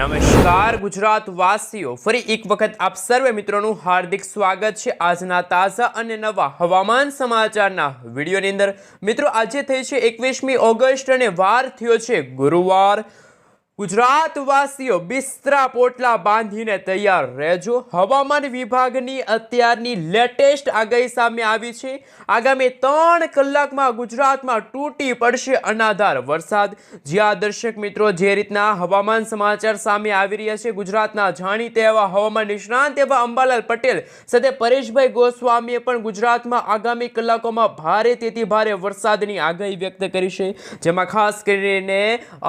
નમસ્કાર ગુજરાત વાસીઓ, ફરી એક વખત આપ સર્વે મિત્રોનું હાર્દિક સ્વાગત છે આજના તાજા અને નવા હવામાન સમાચારના વિડીયોની અંદર। મિત્રો, આજે થઈ છે 21મી ઓગસ્ટ અને વાર થયો છે ગુરુવાર। ગુજરાત વાસીઓ બિસ્તરા પોટલા બાંધીને તૈયાર રહેજો। હવામાન વિભાગની અત્યારની લેટેસ્ટ આગાહી સામે આવી છે। આગામી 3 કલાકમાં ગુજરાતમાં તૂટી પડશે અનાધાર વરસાદ। જ્યાં દર્શક મિત્રો જે રીતના હવામાન સમાચાર સામે આવી રહ્યા છે, ગુજરાતના જાણીતા એવા હવામાન નિષ્ણાંત એવા અંબાલાલ પટેલ સાથે પરેશભાઈ ગોસ્વામીએ પણ ગુજરાતમાં આગામી કલાકોમાં ભારેથી ભારે વરસાદની આગાહી વ્યક્ત કરી છે। જેમાં ખાસ કરીને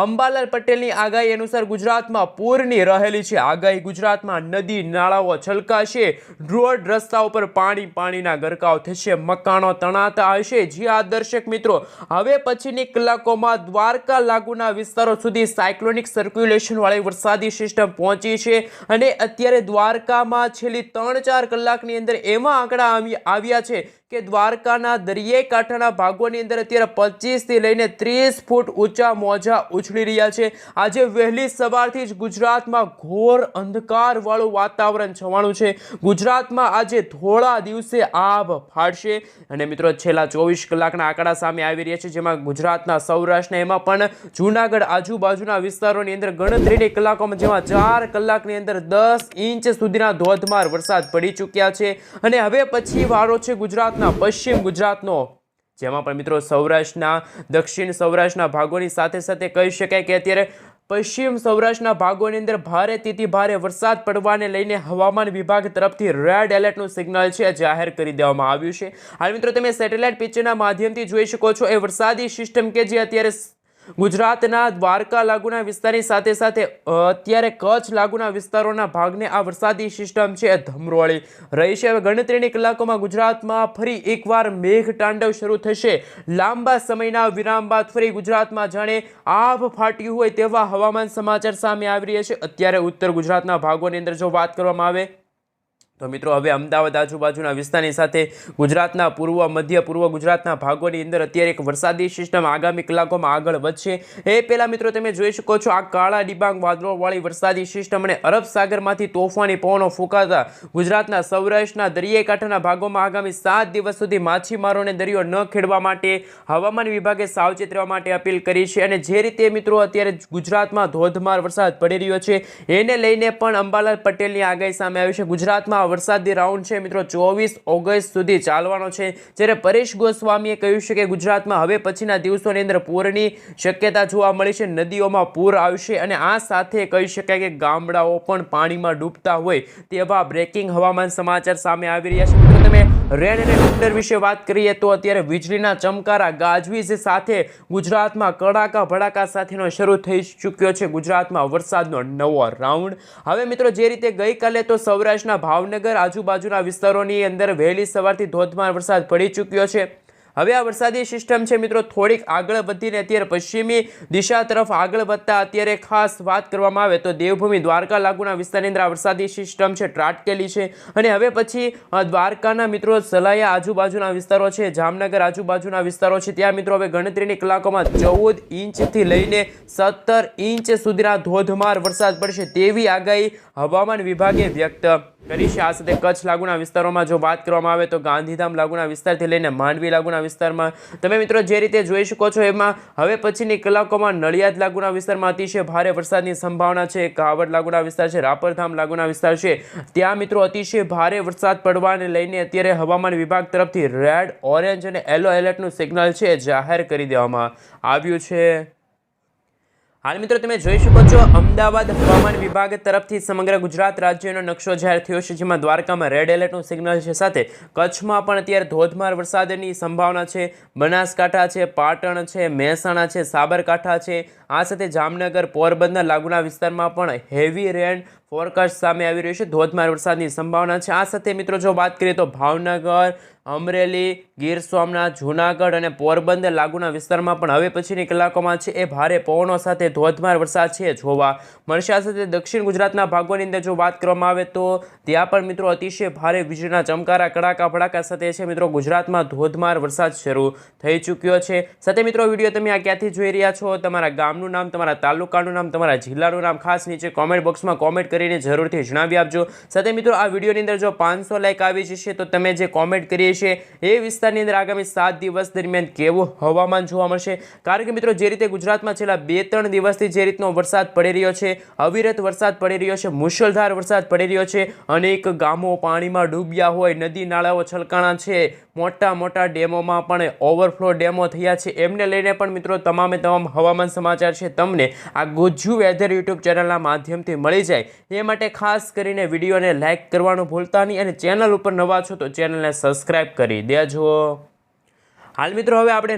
અંબાલાલ પટેલની આગાહી અનુસાર ગુજરાતમાં પૂરની રહેલી છે આગાહી। ગુજરાતમાં નદી નાળાઓ છલકાશે, રોડ રસ્તા ઉપર પાણીના ગરકાવ થશે, મકાનો તણાતા હશે। જ્યાં દર્શક મિત્રો હવે પછીની કલાકોમાં દ્વારકા લાગુના વિસ્તારો સુધી સાયક્લોનિક સર્ક્યુલેશન વાળી વરસાદી સિસ્ટમ પહોંચી છે અને અત્યારે દ્વારકામાં છેલ્લી 3-4 કલાકની અંદર એવા આંકડા આવ્યા છે કે દ્વારકાના દરિયાઈ કાંઠાના ભાગોની અંદર અત્યારે 25 થી લઈને 30 ફૂટ ઊંચા મોજા ઉછળી રહ્યા છે। આજે વહેલી સવારથી જ ગુજરાતમાં ઘોર અંધકાર વાળું વાતાવરણ છવાણું છે। ગુજરાતમાં આજે થોડા દિવસે આભ ફાટશે અને મિત્રો છેલ્લા 24 કલાકના આંકડા સામે આવી રહ્યા છે, જેમાં ગુજરાતના સૌરાષ્ટ્રના એમાં પણ જૂનાગઢ આજુબાજુના વિસ્તારોની અંદર ગણતરીની કલાકોમાં જેમાં 4 કલાકની અંદર 10 ઇંચ સુધીના ધોધમાર વરસાદ પડી ચૂક્યા છે અને હવે પછી વારો છે ગુજરાત પશ્ચિમ ગુજરાતનો, જેમાં પણ મિત્રો સૌરાષ્ટ્રના દક્ષિણ સૌરાષ્ટ્રના ભાગોની સાથે સાથે કહી શકાય કે અત્યારે પશ્ચિમ સૌરાષ્ટ્રના ભાગોની અંદર ભારેથી ભારે વરસાદ પડવાને લઈને હવામાન વિભાગ તરફથી રેડ એલર્ટનું સિગ્નલ છે જાહેર કરી દેવામાં આવ્યું છે। હાલ મિત્રો તમે સેટેલાઇટ પિક્ચરના માધ્યમથી જોઈ શકો છો એ વરસાદી સિસ્ટમ કે જે અત્યારે ગુજરાતના દ્વારકા લાગુના વિસ્તારની સાથે સાથે અત્યારે કચ્છ લાગુના વિસ્તારોના ભાગને આ વરસાદી સિસ્ટમ છે ધમરોળી રહી છે। હવે ગણતરીની કલાકોમાં ગુજરાતમાં ફરી એકવાર મેઘ તાંડવ શરૂ થશે। લાંબા સમયના વિરામ બાદ ફરી ગુજરાતમાં જાણે આભ ફાટ્યું હોય તેવા હવામાન સમાચાર સામે આવી રહ્યા છે। અત્યારે ઉત્તર ગુજરાતના ભાગોની અંદર જો વાત કરવામાં આવે તો મિત્રો હવે અમદાવાદ આજુબાજુના વિસ્તારની સાથે ગુજરાતના પૂર્વ મધ્ય પૂર્વ ગુજરાતના ભાગોની અંદર અત્યારે એક વરસાદી સિસ્ટમ આગામી કલાકોમાં આગળ વધશે। એ પહેલાં મિત્રો તમે જોઈ શકો છો આ કાળા ડિબાંગ વાદળોવાળી વરસાદી સિસ્ટમ અને અરબ સાગરમાંથી તોફાની પવનો ફૂંકાતા ગુજરાતના સૌરાષ્ટ્રના દરિયાઈ કાંઠાના ભાગોમાં આગામી 7 દિવસ સુધી માછીમારોને દરિયો ન ખેડવા માટે હવામાન વિભાગે સાવચેત રહેવા માટે અપીલ કરી છે। અને જે રીતે મિત્રો અત્યારે ગુજરાતમાં ધોધમાર વરસાદ પડી રહ્યો છે એને લઈને પણ અંબાલાલ પટેલની આગાહી સામે આવી છે। ગુજરાતમાં વરસાદી રાઉન્ડ છે મિત્રો 24 ઓગસ્ટ સુધી ચાલવાનો છે, જ્યારે પરેશ ગોસ્વામીએ કહ્યું છે કે ગુજરાતમાં હવે પછીના દિવસોની અંદર પૂરની શક્યતા જોવા મળી છે, નદીઓમાં પૂર આવશે અને આ સાથે કહી શકાય કે ગામડાઓ પણ પાણીમાં ડૂબતા હોય તેવા બ્રેકિંગ હવામાન સમાચાર સામે આવી રહ્યા છે। મિત્રો તમે રેન અને થંડર વિશે વાત કરીએ તો અત્યારે વીજળીના ચમકારા ગાજવીજ સાથે ગુજરાતમાં કડાકા ભડાકા સાથેનો શરૂ થઈ ચૂક્યો છે ગુજરાતમાં વરસાદનો નવો રાઉન્ડ। હવે મિત્રો જે રીતે ગઈકાલે તો સૌરાષ્ટ્રના ભાવનગર આજુબાજુના વિસ્તારોની અંદર વહેલી સવારથી ધોધમાર વરસાદ પડી ચૂક્યો છે। હવે આ વરસાદી સિસ્ટમ છે મિત્રો થોડીક આગળ વધીને અત્યારે પશ્ચિમી દિશા તરફ આગળ વધતા અત્યારે ખાસ વાત કરવામાં આવે તો દેવભૂમિ દ્વારકા લાગુના વિસ્તારની અંદર આ વરસાદી સિસ્ટમ છે ત્રાટકેલી છે અને હવે પછી દ્વારકાના મિત્રો સલાયા આજુબાજુના વિસ્તારો છે, જામનગર આજુબાજુના વિસ્તારો છે, ત્યાં મિત્રો હવે ગણતરીની કલાકોમાં 14 ઇંચથી લઈને 17 ઇંચ સુધીના ધોધમાર વરસાદ પડશે તેવી આગાહી હવામાન વિભાગે વ્યક્ત કરી છે। આ સાથે કચ્છ લાગુના વિસ્તારોમાં જો વાત કરવામાં આવે તો ગાંધીધામ લાગુના વિસ્તારથી લઈને માંડવી લાગુના વિસ્તારમાં તમે મિત્રો જે રીતે જોઈ શકો છો એમાં હવે પછીની કલાકોમાં નડિયાદ લાગુના વિસ્તારમાં અતિશય ભારે વરસાદની સંભાવના છે। કાવડ લાગુના વિસ્તાર છે, રાપરધામ લાગુના વિસ્તાર છે, ત્યાં મિત્રો અતિશય ભારે વરસાદ પડવાને લઈને અત્યારે હવામાન વિભાગ તરફથી રેડ, ઓરેન્જ અને યલો એલર્ટનું સિગ્નલ છે જાહેર કરી દેવામાં આવ્યું છે। હાલ મિત્રો તમે જોઈ શકો છો અમદાવાદ હવામાન વિભાગ તરફથી સમગ્ર ગુજરાત રાજ્યનો નકશો જાહેર થયો છે, જેમાં દ્વારકામાં રેડ એલર્ટનું સિગ્નલ છે, સાથે કચ્છમાં પણ અત્યારે ધોધમાર વરસાદની સંભાવના છે, બનાસકાંઠા છે, પાટણ છે, મહેસાણા છે, સાબરકાંઠા છે, આ સાથે જામનગર પોરબંદર લાગુના વિસ્તારમાં પણ હેવી રેન ફોરકાસ્ટ સામે આવી રહ્યું છે। ધોધમાર વરસાદની સંભાવના છે। આ સાથે મિત્રો જો વાત કરીએ તો ભાવનગર, અમરેલી, ગીર સોમનાથ, જૂનાગઢ અને પોરબંદર લાગુના વિસ્તારમાં પણ હવે પછીની કલાકોમાં છે એ ભારે પવનો સાથે ધોધમાર વરસાદ છે જોવા મળશે। આ સાથે દક્ષિણ ગુજરાતના ભાગોની અંદર જો વાત કરવામાં આવે તો ત્યાં પણ મિત્રો અતિશય ભારે વીજળીના ચમકારા, કડાકા ભડાકા સાથે છે મિત્રો ગુજરાતમાં ધોધમાર વરસાદ શરૂ થઈ ચૂક્યો છે। સાથે મિત્રો વિડીયો તમે આ ક્યાંથી જોઈ રહ્યા છો, તમારા ગામનું નામ, તમારા તાલુકાનું નામ, તમારા જિલ્લાનું નામ ખાસ નીચે કોમેન્ટ બોક્સમાં કોમેન્ટ કરીને જરૂરથી જણાવી આપજો। સાથે મિત્રો આ વિડીયોની અંદર જો 500 લાઈક આવી જશે તો તમે જે કોમેન્ટ કરી છે એ વિસ્તારની અંદર આગામી 7 દિવસ દરમિયાન કેવું હવામાન જોવા મળશે। કારણ કે મિત્રો જે રીતે ગુજરાતમાં છેલ્લા 2-3 દિવસથી જે રીતનો વરસાદ પડી રહ્યો છે, અવિરત વરસાદ પડી રહ્યો છે, મુશળધાર વરસાદ પડી રહ્યો છે, અનેક ગામો પાણીમાં ડૂબ્યા હોય, નદી નાળાઓ છલકાણા છે, મોટા મોટા ડેમોમાં પણ ઓવરફ્લો ડેમો થયા છે, એમને લઈને પણ મિત્રો તમામ હવામાન સમાચાર છે તમને આ ગુજ્જુ વેધર યુટ્યુબ ચેનલના માધ્યમથી મળી જાય એ માટે ખાસ કરીને વિડીયોને લાઇક કરવાનું ભૂલતા નહીં અને ચેનલ ઉપર નવા છો તો ચેનલને સબસ્ક્રાઇબ કરી દેજો। હાલ મિત્રો હવે આપણે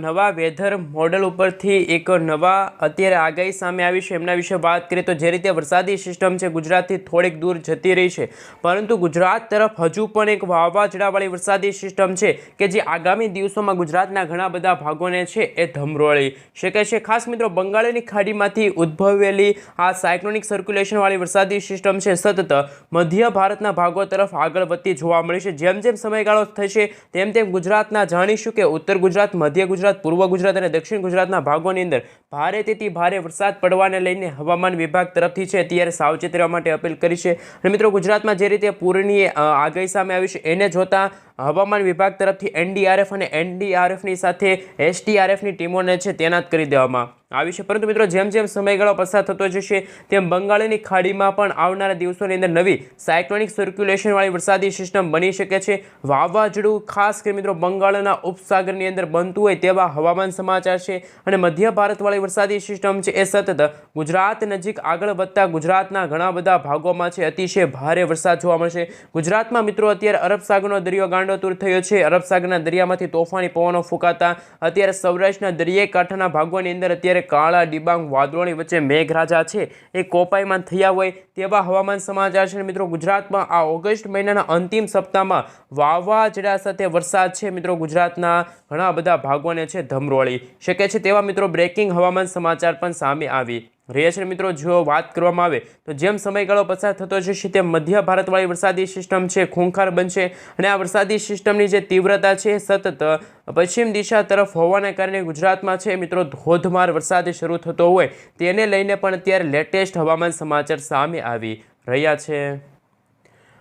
નવા વેધર મોડલ ઉપરથી એક નવા અત્યારે આગાહી સામે આવી છે એમના વિશે વાત કરીએ તો જે રીતે વરસાદી સિસ્ટમ છે ગુજરાતથી થોડીક દૂર જતી રહી છે, પરંતુ ગુજરાત તરફ હજુ પણ એક વાવાઝોડાવાળી વરસાદી સિસ્ટમ છે કે જે આગામી દિવસોમાં ગુજરાતના ઘણા બધા ભાગોને છે એ ધમરોળી શકે છે। ખાસ મિત્રો બંગાળની ખાડીમાંથી ઉદ્ભવેલી આ સાયક્લોનિક સર્ક્યુલેશનવાળી વરસાદી સિસ્ટમ છે સતત મધ્ય ભારતના ભાગો તરફ આગળ વધતી જોવા મળી છે। જેમ જેમ સમયગાળો થશે તેમ તેમ ગુજરાત જાણીશું કે ઉત્તર ગુજરાત, મધ્ય ગુજરાત, પૂર્વ ગુજરાત અને દક્ષિણ ગુજરાતના ભાગોની અંદર ભારેથી ભારે વરસાદ પડવાને લઈને હવામાન વિભાગ તરફથી છે અત્યારે સાવચેત રહેવા માટે અપીલ કરી છે। અને મિત્રો ગુજરાતમાં જે રીતે પૂરની આગાહી સામે આવી છે એને જોતા હવામાન વિભાગ તરફથી એનડીઆરએફ અને એનડીઆરએફની સાથે એસડીઆરએફની ટીમોને છે તૈનાત કરી દેવામાં આવી છે। પરંતુ મિત્રો જેમ જેમ સમયગાળો પસાર થતો જશે તેમ બંગાળની ખાડીમાં પણ આવનારા દિવસોની અંદર નવી સાયક્લોનિક સર્ક્યુલેશનવાળી વરસાદી સિસ્ટમ બની શકે છે। વાવાઝોડું ખાસ કરી મિત્રો બંગાળના ઉપસાગરની અંદર બનતું હોય તેવા હવામાન સમાચાર છે અને મધ્ય ભારતવાળી વરસાદી સિસ્ટમ છે એ સતત ગુજરાત નજીક આગળ વધતા ગુજરાતના ઘણા બધા ભાગોમાં છે અતિશય ભારે વરસાદ જોવા મળશે। ગુજરાતમાં મિત્રો અત્યારે અરબ સાગરનો દરિયો ગાંડોતુર થયો છે। અરબ સાગરના દરિયામાંથી તોફાની પવનો ફૂંકાતા અત્યારે સૌરાષ્ટ્રના દરિયાઈ કાંઠાના ભાગોની અંદર અત્યારે કાળા ડિબાંગ વાદળોની વચ્ચે મેઘરાજા છે એ કોપાઈમાં થયા હોય તેવા હવામાન સમાચાર છે। મિત્રો ગુજરાતમાં આ ઓગસ્ટ મહિનાના અંતિમ સપ્તાહમાં વાવાઝોડા સાથે વરસાદ છે મિત્રો ગુજરાતના ઘણા બધા ભાગોને છે ધમરોળી શકે છે તેવા મિત્રો બ્રેકિંગ હવામાન સમાચાર પણ સામે આવી રહ્યા છે। મિત્રો જો વાત કરવામાં આવે તો જેમ સમયગાળો પસાર થતો જશે તેમ મધ્ય ભારતવાળી વરસાદી સિસ્ટમ છે ખૂંખાર બનશે અને આ વરસાદી સિસ્ટમની જે તીવ્રતા છે સતત પશ્ચિમ દિશા તરફ હોવાને કારણે ગુજરાતમાં છે મિત્રો ધોધમાર વરસાદ શરૂ થતો હોય તેને લઈને પણ અત્યારે લેટેસ્ટ હવામાન સમાચાર સામે આવી રહ્યા છે।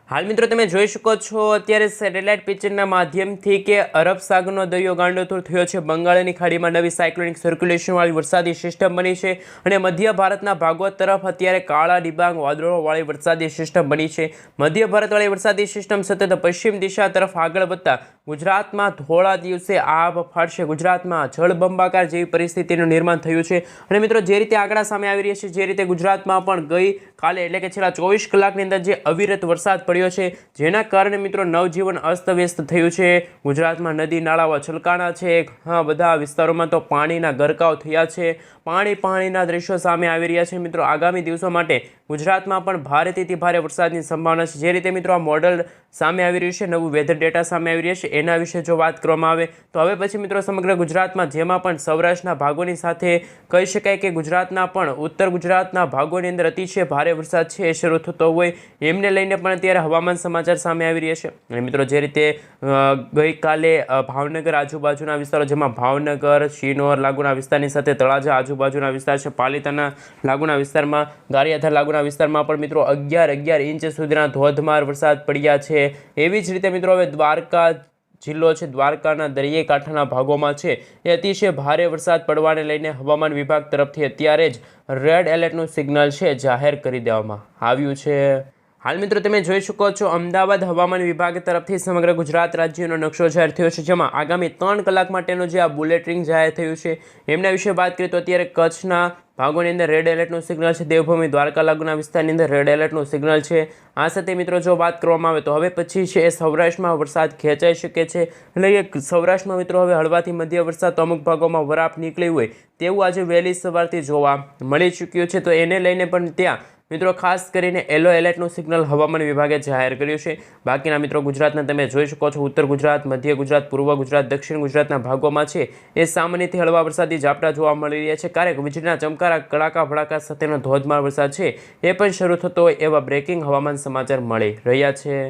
હાલ મિત્રો તમે જોઈ શકો છો અત્યારે સેટેલાઇટ પિક્ચરના માધ્યમથી કે અરબ સાગરનો દરિયો ગાંડોતુર થયો છે, બંગાળની ખાડીમાં નવી સાયક્લોનિક સર્ક્યુલેશનવાળી વરસાદી સિસ્ટમ બની છે અને મધ્ય ભારતના ભાગો તરફ અત્યારે કાળા ડિબાંગ વાદળોવાળી વરસાદી સિસ્ટમ બની છે। મધ્ય ભારતવાળી વરસાદી સિસ્ટમ સતત પશ્ચિમ દિશા તરફ આગળ વધતા ગુજરાતમાં થોડા દિવસે આભ ફાટશે। ગુજરાતમાં જળબંબાકાર જેવી પરિસ્થિતિનું નિર્માણ થયું છે અને મિત્રો જે રીતે આંકડા સામે આવી રહ્યા છે, જે રીતે ગુજરાતમાં પણ ગઈ કાલે એટલે કે છેલ્લા 24 કલાકની અંદર જે અવિરત વરસાદ પડ્યો છે જેના કારણે મિત્રો નવજીવન અસ્તવ્યસ્ત થયું છે। ગુજરાતમાં નદી નાળાઓ છલકાણા છે, ઘણા બધા વિસ્તારોમાં તો પાણીના ગરકાવ થયા છે, પાણીના દ્રશ્યો સામે આવી રહ્યા છે। મિત્રો આગામી દિવસો માટે ગુજરાતમાં પણ ભારેથી ભારે વરસાદની સંભાવના છે। જે રીતે મિત્રો આ મોડલ સામે આવી રહ્યું છે, નવું વેધર ડેટા સામે આવી રહ્યા છે એના વિશે જો વાત કરવામાં આવે તો હવે પછી મિત્રો સમગ્ર ગુજરાતમાં જેમાં પણ સૌરાષ્ટ્રના ભાગોની સાથે કહી શકાય કે ગુજરાતના પણ ઉત્તર ગુજરાતના ભાગોની અંદર અતિશય ભારે વરસાદ છે એ શરૂ થતો હોય એમને લઈને પણ અત્યારે હવામાન સમાચાર સામે આવી રહ્યા છે। અને મિત્રો જે રીતે ગઈકાલે ભાવનગર આજુબાજુના વિસ્તારો જેમાં ભાવનગર, શિનોર લાગુના વિસ્તારની સાથે તળાજા આજુબાજુના વિસ્તાર છે, પાલિતાના લાગુના વિસ્તારમાં, ગારિયાધાર લાગુના વિસ્તારમાં પણ મિત્રો 11 ઇંચ સુધીના ધોધમાર વરસાદ પડ્યા છે। એવી જ રીતે મિત્રો હવે દ્વારકા જિલ્લો છે, દ્વારકાના દરિયાઈ કાંઠાના ભાગોમાં છે એ અતિશય ભારે વરસાદ પડવાને લઈને હવામાન વિભાગ તરફથી અત્યારે જ રેડ એલર્ટનું સિગ્નલ છે જાહેર કરી દેવામાં આવ્યું છે। હાલ મિત્રો તમે જોઈ શકો છો અમદાવાદ હવામાન વિભાગ તરફથી સમગ્ર ગુજરાત રાજ્યનો નકશો જાહેર થયો છે જેમાં આગામી 3 કલાક માટેનું જે આ બુલેટિન જાહેર થયું છે એમના વિશે વાત કરીએ તો અત્યારે કચ્છના ભાગોની અંદર રેડ એલર્ટનું સિગ્નલ છે, દેવભૂમિ દ્વારકા લાગુના વિસ્તારની અંદર રેડ એલર્ટનું સિગ્નલ છે। આ સાથે મિત્રો જો વાત કરવામાં આવે તો હવે પછી છે એ સૌરાષ્ટ્રમાં વરસાદ ખેંચાઈ શકે છે, એટલે કે સૌરાષ્ટ્રમાં મિત્રો હવે હળવાથી મધ્ય વરસાદ તો અમુક ભાગોમાં વરાપ નીકળી હોય તેવું આજે વહેલી સવારથી જોવા મળી ચૂક્યું છે। તો એને લઈને પણ ત્યાં મિત્રો ખાસ કરીને યલો એલર્ટનું સિગ્નલ હવામાન વિભાગે જાહેર કર્યું છે. બાકીના મિત્રો ગુજરાતના તમે જોઈ શકો છો ઉત્તર ગુજરાત, મધ્ય ગુજરાત, પૂર્વ ગુજરાત, દક્ષિણ ગુજરાતના ભાગોમાં છે એ સામાન્યથી હળવા વરસાદી ઝાપટા જોવા મળી રહ્યા છે. ક્યારેક વીજળીના ચમકારા, કડાકા ભડાકા સાથેનો ધોધમાર વરસાદ છે એ પણ શરૂ થતો હોય એવા બ્રેકિંગ હવામાન સમાચાર મળી રહ્યા છે.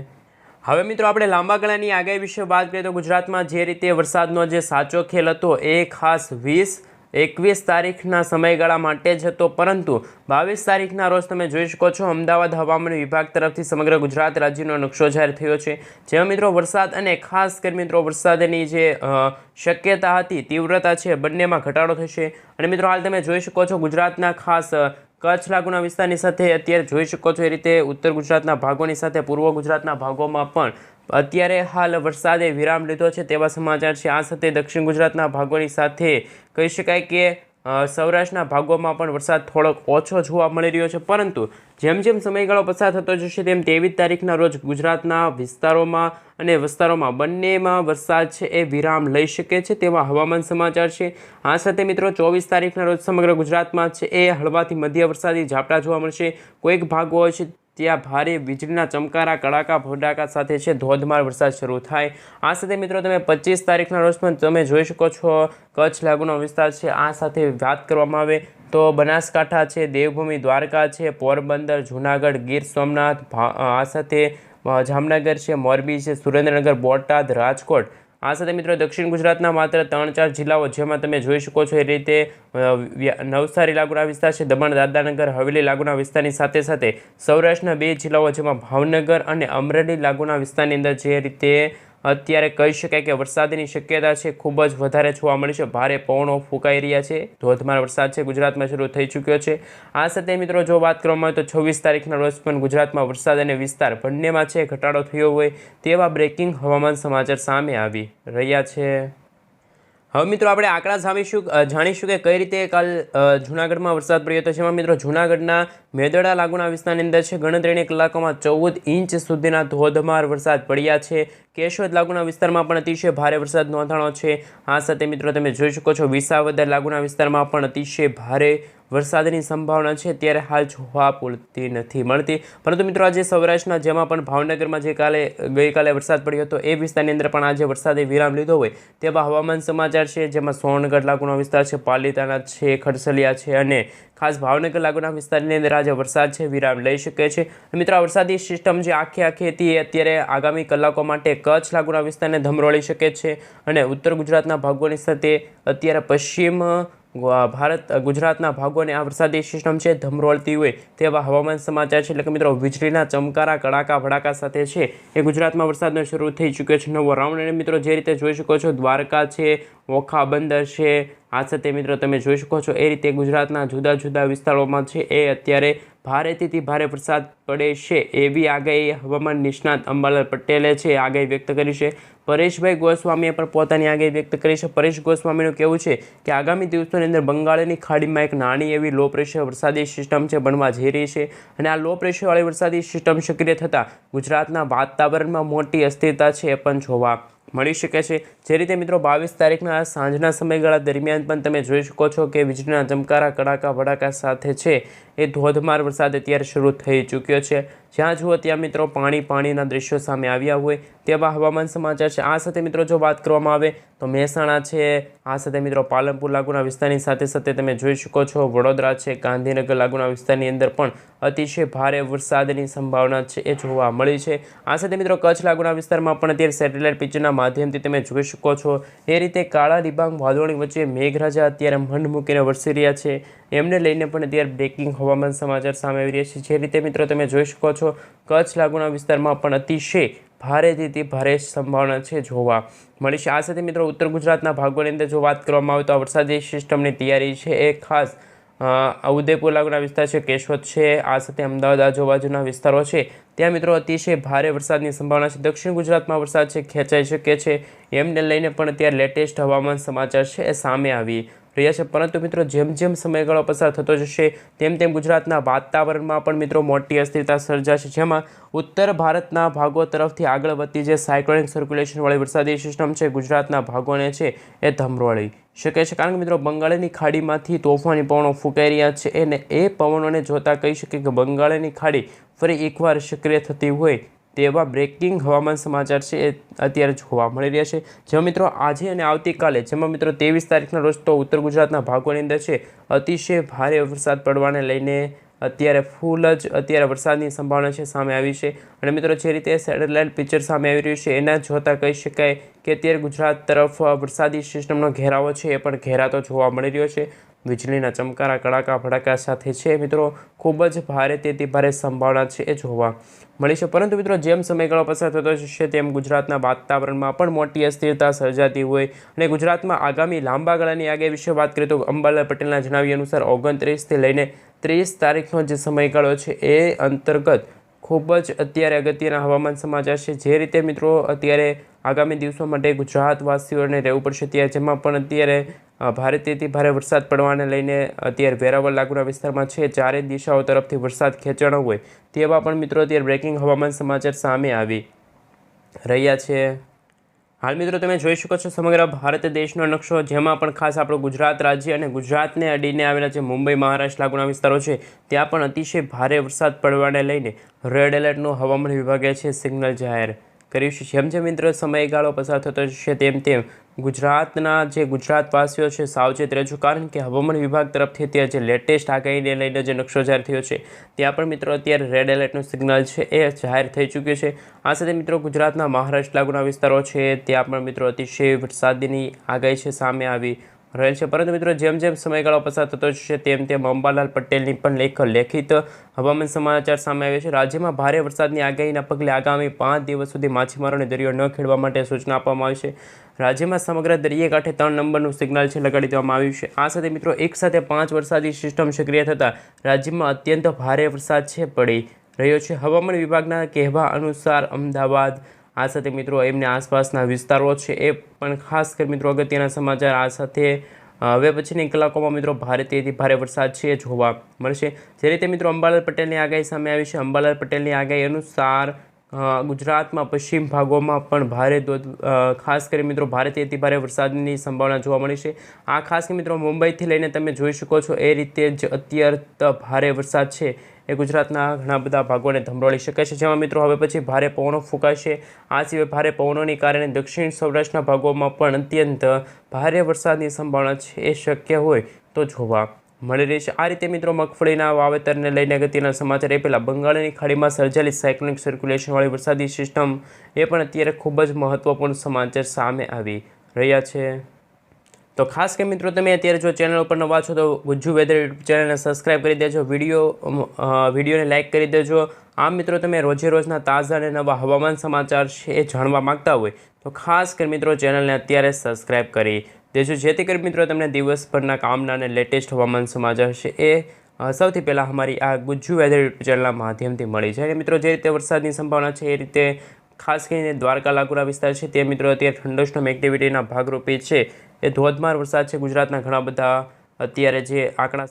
હવે મિત્રો આપણે લાંબા ગાળાની આગાહી વિશે વાત કરીએ તો ગુજરાતમાં જે રીતે વરસાદનો જે સાચો ખેલ હતો એ ખાસ 20-21 તારીખના સમયગાળા માટે જ હતો, પરંતુ 22 તારીખના રોજ તમે જોઈ શકો છો અમદાવાદ હવામાન વિભાગ તરફથી સમગ્ર ગુજરાત રાજ્યનો નકશો જાહેર થયો છે, જેમાં મિત્રો વરસાદ અને ખાસ કરી મિત્રો વરસાદની જે શક્યતા હતી, તીવ્રતા છે, બંનેમાં ઘટાડો થશે. અને મિત્રો હાલ તમે જોઈ શકો છો ગુજરાતના ખાસ કચ્છ લાગુના વિસ્તારની સાથે અત્યારે જોઈ શકો છો એ રીતે ઉત્તર ગુજરાતના ભાગોની સાથે પૂર્વ ગુજરાતના ભાગોમાં પણ અત્યારે હાલ વરસાદે વિરામ લીધો છે તેવા સમાચાર છે. આ સાથે દક્ષિણ ગુજરાતના ભાગોની સાથે કહી શકાય કે સૌરાષ્ટ્રના ભાગોમાં પણ વરસાદ થોડોક ઓછો જોવા મળી રહ્યો છે, પરંતુ જેમ જેમ સમયગાળો પસાર થતો જશે તેમ 23 તારીખના રોજ ગુજરાતના વિસ્તારોમાં અને વિસ્તારોમાં બંનેમાં વરસાદ છે એ વિરામ લઈ શકે છે તેવા હવામાન સમાચાર છે. આ સાથે મિત્રો 24 તારીખના રોજ સમગ્ર ગુજરાતમાં છે એ હળવાથી મધ્ય વરસાદી ઝાપટા જોવા મળશે. કોઈક ભાગો હોય છે ત્યાં ભારે વીજળીના ચમકારા, કડાકા ભડાકા સાથે છે ધોધમાર વરસાદ શરૂ થાય. આ સાથે મિત્રો તમે 25 તારીખના રોજ પણ તમે જોઈ શકો છો કચ્છ લાગુનો વિસ્તાર છે. આ સાથે વાત કરવામાં આવે તો બનાસકાંઠા છે, દેવભૂમિ દ્વારકા છે, પોરબંદર, જૂનાગઢ, ગીર સોમનાથ, આ સાથે જામનગર છે, મોરબી છે, સુરેન્દ્રનગર, બોટાદ, રાજકોટ, આ સાથે મિત્રો દક્ષિણ ગુજરાતના માત્ર 3-4 જિલ્લાઓ જેમાં તમે જોઈ શકો છો એ રીતે નવસારી લાગુના વિસ્તાર છે, દમણ, દાદરાનગર હવેલી લાગુના વિસ્તારની સાથે સાથે સૌરાષ્ટ્રના 2 જિલ્લાઓ જેમાં ભાવનગર અને અમરેલી લાગુના વિસ્તારની અંદર જે રીતે અત્યારે કહી શકાય કે વરસાદની શક્યતા છે ખૂબ જ વધારે જોવા મળી છે. ભારે પવનો ફૂંકાઈ રહ્યા છે, ધોધમાર વરસાદ છે ગુજરાતમાં શરૂ થઈ ચૂક્યો છે. આ સાથે મિત્રો જો વાત કરવામાં આવે તો 26 તારીખના રોજ પણ ગુજરાતમાં વરસાદ અને વિસ્તાર બંનેમાં છે ઘટાડો થયો હોય તેવા બ્રેકિંગ હવામાન સમાચાર સામે આવી રહ્યા છે. હવે મિત્રો આપણે આંકડા જાણીશું કે કઈ રીતે કાલ જૂનાગઢમાં વરસાદ પડ્યો હતો, જેમાં મિત્રો જૂનાગઢના મેદડા લાગુના વિસ્તારની અંદર છે ગણતરીની કલાકોમાં 14 ઇંચ સુધીના ધોધમાર વરસાદ પડ્યા છે. કેશોદ લાગુના વિસ્તારમાં પણ અતિશય ભારે વરસાદ નોંધાણો છે. આ સાથે મિત્રો તમે જોઈ શકો છો વિસાવદર લાગુના વિસ્તારમાં પણ અતિશય ભારે વરસાદની સંભાવના છે ત્યારે હાલ જોવા પૂરતી નથી મળતી, પરંતુ મિત્રો આજે સૌરાષ્ટ્રના જેમાં પણ ભાવનગરમાં જે ગઈકાલે વરસાદ પડ્યો હતો એ વિસ્તારની અંદર પણ આજે વરસાદે વિરામ લીધો હોય તેવા હવામાન સમાચાર છે, જેમાં સોનગઢ લાગુનો વિસ્તાર છે, પાલીતાણા છે, ખડસલિયા છે અને ખાસ ભાવનગર લાગુના વિસ્તારની અંદર આજે વરસાદ છે વિરામ લઈ શકે છે. મિત્રો આ વરસાદી સિસ્ટમ જે આખી હતી એ અત્યારે આગામી કલાકો માટે કચ્છ લાગુના વિસ્તારને ધમરોળી શકે છે અને ઉત્તર ગુજરાતના ભાગોની સાથે અત્યારે પશ્ચિમ ગુજરાતના ભાગોને આ વરસાદી સિસ્ટમ છે ધમરોળતી હોય તેવા હવામાન સમાચાર છે. એટલે કે મિત્રો વીજળીના ચમકારા, કડાકા ભડાકા સાથે છે એ ગુજરાતમાં વરસાદનો શરૂ થઈ ચૂક્યો છે નવો રાઉન્ડ. અને મિત્રો જે રીતે જોઈ શકો છો દ્વારકા છે, ઓખા બંદર છે, આ સાથે મિત્રો તમે જોઈ શકો છો એ રીતે ગુજરાતના જુદા જુદા વિસ્તારોમાં છે એ અત્યારે ભારેથી ભારે વરસાદ પડે છે એવી આગાહી હવામાન નિષ્ણાત અંબાલાલ પટેલે છે આગાહી વ્યક્ત કરી છે. પરેશભાઈ ગોસ્વામીએ પણ પોતાની આગાહી વ્યક્ત કરી છે. પરેશ ગોસ્વામીનું કહેવું છે કે આગામી દિવસોની અંદર બંગાળની ખાડીમાં એક નાની એવી લો પ્રેશર વરસાદી સિસ્ટમ છે બનવા જઈ રહી છે અને આ લો પ્રેશરવાળી વરસાદી સિસ્ટમ સક્રિય થતાં ગુજરાતના વાતાવરણમાં મોટી અસ્થિરતા છે એ પણ જોવા મળી શકે છે. જે રીતે મિત્રો 22 તારીખના સાંજના સમયગાળા દરમિયાન પણ તમે જોઈ શકો છો કે વીજળીના ચમકારા, કડાકા ભડાકા સાથે છે એ ધોધમાર વરસાદ અત્યારે શરૂ થઈ ચૂક્યો છે. જ્યાં જુઓ ત્યાં મિત્રો પાણીના દ્રશ્યો સામે આવ્યા હોય તેવા હવામાન સમાચાર છે. આ સાથે મિત્રો જો વાત કરવામાં આવે તો મહેસાણા છે, આ સાથે મિત્રો પાલનપુર લાગુના વિસ્તારની સાથે સાથે તમે જોઈ શકો છો વડોદરા છે, ગાંધીનગર લાગુના વિસ્તારની અંદર પણ અતિશય ભારે વરસાદની સંભાવના છે એ જોવા મળી છે. આ સાથે મિત્રો કચ્છ લાગુના વિસ્તારમાં પણ અત્યારે સેટેલાઇટ પિક્ચરના માધ્યમથી તમે જોઈ શકો છો એ રીતે કાળા ડિબાંગ વાદળોની વચ્ચે મેઘરાજા અત્યારે મંડ મૂકીને વરસી રહ્યા છે. એમને લઈને પણ અત્યારે બ્રેકિંગ હવામાન સમાચાર સામે આવી રહ્યા છે. જે રીતે મિત્રો તમે જોઈ શકો છો કચ્છ લાગુના વિસ્તારમાં પણ અતિશય ભારેથી ભારે સંભાવના છે જોવા મળી છે. આ સાથે મિત્રો ઉત્તર ગુજરાતના ભાગોની અંદર જો વાત કરવામાં આવે તો આ વરસાદી સિસ્ટમની તૈયારી છે એ ખાસ ઉદયપુર લાગુના વિસ્તાર છે, કેશોદ છે, આ સાથે અમદાવાદ આજુબાજુના વિસ્તારો છે ત્યાં મિત્રો અતિશય ભારે વરસાદની સંભાવના છે. દક્ષિણ ગુજરાતમાં વરસાદ છે ખેંચાઈ શકે છે એમને લઈને પણ અત્યારે લેટેસ્ટ હવામાન સમાચાર છે એ સામે આવી રહ્યા છે, પરંતુ મિત્રો જેમ જેમ સમયગાળો પસાર થતો જશે તેમ તેમ ગુજરાતના વાતાવરણમાં પણ મિત્રો મોટી અસ્થિરતા સર્જાશે, જેમાં ઉત્તર ભારતના ભાગો તરફથી આગળ વધતી જે સાયક્લોનિક સર્ક્યુલેશનવાળી વરસાદી સિસ્ટમ છે ગુજરાતના ભાગોને છે એ ધમરોળી શકે છે, કારણ કે મિત્રો બંગાળની ખાડીમાંથી તોફાની પવનો ફૂંકાઈ રહ્યા છે અને એ પવનોને જોતાં કહી શકીએ કે બંગાળની ખાડી ફરી એકવાર સક્રિય થતી હોય તેવા બ્રેકિંગ હવામાન સમાચાર છે એ અત્યારે જોવા મળી રહ્યા છે। જેમાં મિત્રો આજે અને આવતીકાલે, જેમાં મિત્રો 23 તારીખના રોજ તો ઉત્તર ગુજરાતના ભાગોની અંદર છે અતિશય ભારે વરસાદ પડવાને લઈને અત્યારે અત્યારે વરસાદની સંભાવના છે સામે આવી છે। અને મિત્રો જે રીતે સેટેલાઇટ પિક્ચર સામે આવી રહ્યું છે એના જોતાં કહી શકાય કે અત્યારે ગુજરાત તરફ વરસાદી સિસ્ટમનો ઘેરાવો છે એ પણ ઘેરાતો જોવા મળી રહ્યો છે। વીજળીના ચમકારા કડાકા ભડાકા સાથે છે મિત્રો ખૂબ જ ભારેથી ભારે સંભાવના છે એ જોવા મળી છે, પરંતુ મિત્રો જેમ સમયગાળો પસાર થતો જશે તેમ ગુજરાતના વાતાવરણમાં પણ મોટી અસ્થિરતા સર્જાતી હોય અને ગુજરાતમાં આગામી લાંબા ગાળાની આગાહી વિશે વાત કરીએ તો અંબાલાલ પટેલના જણાવ્યા અનુસાર 29થી લઈને 30 તારીખનો જે સમયગાળો છે એ અંતર્ગત ખૂબ જ અત્યારે અગત્યના હવામાન સમાચાર છે। જે રીતે મિત્રો અત્યારે આગામી દિવસો માટે ગુજરાતવાસીઓને રહેવું પડશે ત્યાં, જેમાં પણ અત્યારે ભારેથી ભારે વરસાદ પડવાને લઈને અત્યારે વેરાવળ લાગુના વિસ્તારમાં છે ચારે દિશાઓ તરફથી વરસાદ ખેંચાણો હોય તેવા પણ મિત્રો અત્યારે બ્રેકિંગ હવામાન સમાચાર સામે આવી રહ્યા છે। હાલ મિત્રો તમે જોઈ શકો છો સમગ્ર ભારત દેશનો નકશો, જેમાં પણ ખાસ આપણું ગુજરાત રાજ્ય અને ગુજરાતને અડીને આવેલા જે મુંબઈ મહારાષ્ટ્ર લાગુના વિસ્તારો છે ત્યાં પણ અતિશય ભારે વરસાદ પડવાને લઈને રેડ એલર્ટનું હવામાન વિભાગે છે સિગ્નલ જાહેર કર્યું છે। જેમ જેમ મિત્રો સમયગાળો પસાર થતો જશે તેમ તેમ ગુજરાતના જે ગુજરાતવાસીઓ છે સાવચેત રહેજો, કારણ કે હવામાન વિભાગ તરફથી અત્યારે જે લેટેસ્ટ આગાહીને લઈને જે નકશો જાહેર થયો છે ત્યાં પણ મિત્રો અત્યારે રેડ એલર્ટનું સિગ્નલ છે એ જાહેર થઈ ચૂક્યું છે। આ સાથે મિત્રો ગુજરાતના મહારાષ્ટ્ર લાગુના વિસ્તારો છે ત્યાં પણ મિત્રો અતિશય વરસાદની આગાહી છે સામે આવી રહેલ છે, પરંતુ મિત્રો જેમ જેમ સમયગાળો પસાર થતો જશે તેમ તેમ અંબાલાલ પટેલની પણ લેખિત હવામાન સમાચાર સામે આવે છે। રાજ્યમાં ભારે વરસાદની આગાહીના પગલે આગામી 5 દિવસ સુધી માછીમારોને દરિયો ન ખેડવા માટે સૂચના આપવામાં આવી છે। રાજ્યમાં સમગ્ર દરિયાકાંઠે 3 નંબરનું સિગ્નલ છે લગાડી દેવામાં આવ્યું છે। આ સાથે મિત્રો એકસાથે 5 વરસાદી સિસ્ટમ સક્રિય થતાં રાજ્યમાં અત્યંત ભારે વરસાદ છે પડી રહ્યો છે। હવામાન વિભાગના કહેવા અનુસાર અમદાવાદ આ સાથે મિત્રો એમને આસપાસના વિસ્તારો છે એ પણ ખાસ કરી મિત્રો અગત્યના સમાચાર આ સાથે હવે પછીની કલાકોમાં મિત્રો ભારેથી ભારે વરસાદ છે જોવા મળશે। જે રીતે મિત્રો અંબાલાલ પટેલની આગાહી સામે આવી છે, અંબાલાલ પટેલની આગાહી અનુસાર ગુજરાતમાં પશ્ચિમ ભાગોમાં પણ ખાસ કરી મિત્રો ભારેથી ભારે વરસાદની સંભાવના જોવા મળી છે। આ ખાસ કરી મિત્રો મુંબઈથી લઈને તમે જોઈ શકો છો એ રીતે જ અત્યંત ભારે વરસાદ છે એ ગુજરાતના ઘણા બધા ભાગોને ધમરોળી શકે છે, જેમાં મિત્રો હવે પછી ભારે પવનો ફૂંકાશે। આ સિવાય ભારે પવનોની કારણે દક્ષિણ સૌરાષ્ટ્રના ભાગોમાં પણ અત્યંત ભારે વરસાદની સંભાવના છે એ શક્ય હોય તો જોવા મળી રહી છે। આ રીતે મિત્રો મગફળીના વાવેતરને લઈને અગત્યના સમાચાર એ પહેલાં બંગાળની ખાડીમાં સર્જાયેલી સાયક્લોનિક સર્ક્યુલેશનવાળી વરસાદી સિસ્ટમ એ પણ અત્યારે ખૂબ જ મહત્વપૂર્ણ સમાચાર સામે આવી રહ્યા છે। તો ખાસ કે મિત્રો તમે અત્યારે જો ચેનલ ઉપર નવા છો તો ગુજ્જુ વેધર યુટ્યુબ ચેનલને સબસ્ક્રાઈબ કરી દેજો, વિડીયોને લાઇક કરી દેજો। આમ મિત્રો તમે રોજે રોજના તાજા અને નવા હવામાન સમાચાર છે એ જાણવા માગતા હોય તો ખાસ કરી મિત્રો ચેનલને અત્યારે સબસ્ક્રાઈબ કરી દેજો, જેથી કરી મિત્રો તમને દિવસભરના કામના અને લેટેસ્ટ હવામાન સમાચાર છે એ સૌથી પહેલાં અમારી આ ગુજ્જુ વેધર યુટ્યુબ ચેનલના માધ્યમથી મળી જાય। મિત્રો જે રીતે વરસાદની સંભાવના છે એ રીતે ખાસ કરીને દ્વારકા લાગુના વિસ્તાર છે તે મિત્રો અત્યારે થંડરસ્ટોર્મ એક્ટિવિટીના ભાગરૂપે છે એ ધોધમાર વરસાદ છે ગુજરાતના ઘણા બધા અત્યારે જે આંકડા